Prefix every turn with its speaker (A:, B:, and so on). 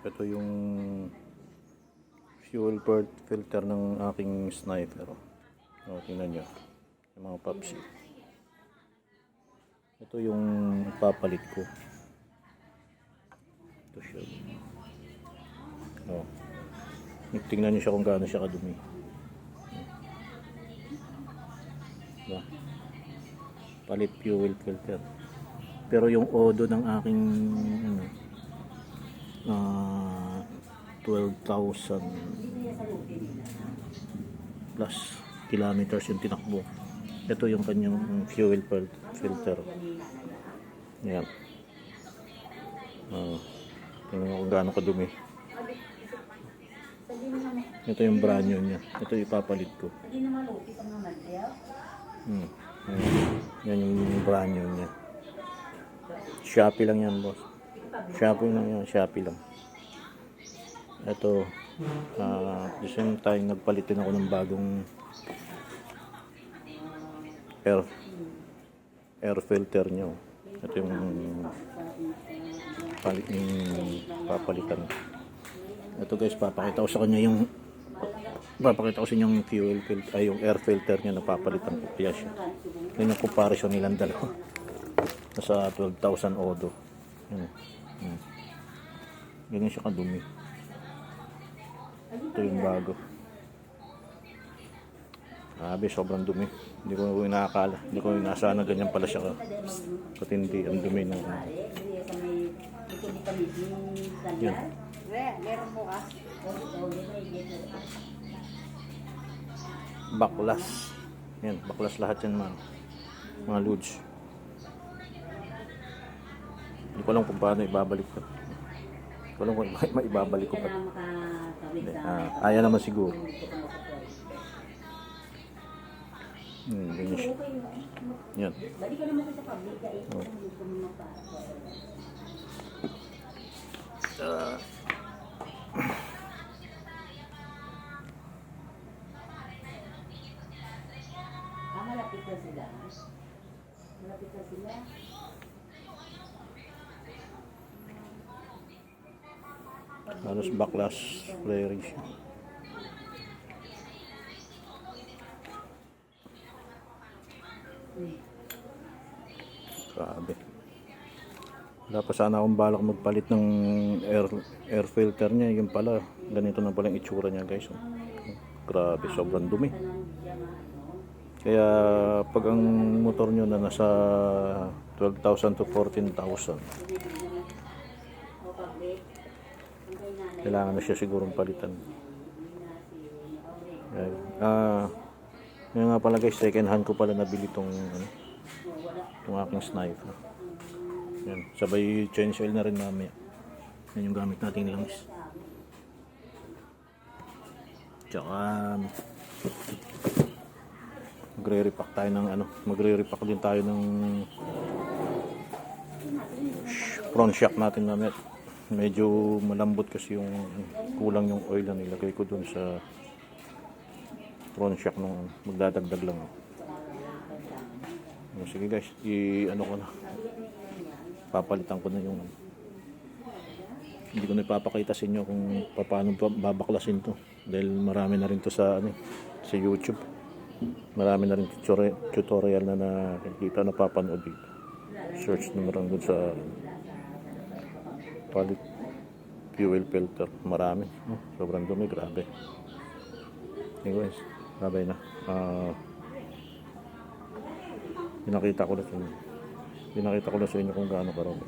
A: Ito yung fuel filter ng aking sniper. O, tingnan nyo yung mga papsi. Ito yung papalit ko. Ito siya. O, tingnan nyo siya kung gaano siya kadumi. Diba? Palit fuel filter. Pero yung odo ng aking 12,000 plus kilometers yung tinakbo. Ito yung kanyang fuel filter. Yan. Tingnan mo kung gaano kadumi. Ito yung brand new niya. Ito yung ipapalit ko. Yan yung brand new niya. Shopee lang yan, boss. Shopee lang yan. Shopee lang. Ito, the same time, nagpalit din ako ng bagong air filter nyo. Ito yung papalitan. Ito guys, papakita ko sa kanya yung yung fuel filter, ay yung air filter niya na papalitan ko. Kaya siya. Yun yung comparison nilang dalawa. Nasa 12,000 odo. Ganyan siya kadumi. Ito yung bago. Grabe, sobrang dumi. Hindi ko inakala. Hindi ko inaasahan na ganyan pala siya katindi. Ang dumi ng yan. Baklas. Yan, baklas lahat yan mga loads. Hindi ko alam kung paano ibabalik ko. Hindi ko alam kung maibabalik ko pa. Kaya naman siguro. Ganyan siya. Yan.
B: Malapit na sila. Malapit na sila.
A: Halos baklas flaring siya. Grabe. Wala pa sana akong balak magpalit ng air filter niya. Yung pala, ganito na pala yung itsura niya guys. Grabe, sobrang dumi. Kaya pag ang motor nyo na nasa 12,000 to 14,000, kailangan na siya sigurong palitan. Ngayon nga pala guys, second hand ko pala nabili itong aking sniper. Yan, sabay change oil na rin mamaya. Yan yung gamit nating langis. Tsaka magre-repack tayo ng magre-repack din tayo ng front shock natin mamaya. Medyo malambot kasi yung kulang yung oil na nilagay ko dun sa front shock nung magdadagdag lang. Sige guys, ko na. Papalitan ko na yung hindi ko na ipapakita sa inyo kung paano babaklasin to dahil marami na rin to sa YouTube. Marami na rin tutorial na nakikita, napapanood dito. Search na lang doon sa palit fuel filter. Marami. Sobrang dumi. Grabe. Anyways, babay na. Pinakita ko na sa inyo kung gaano karami.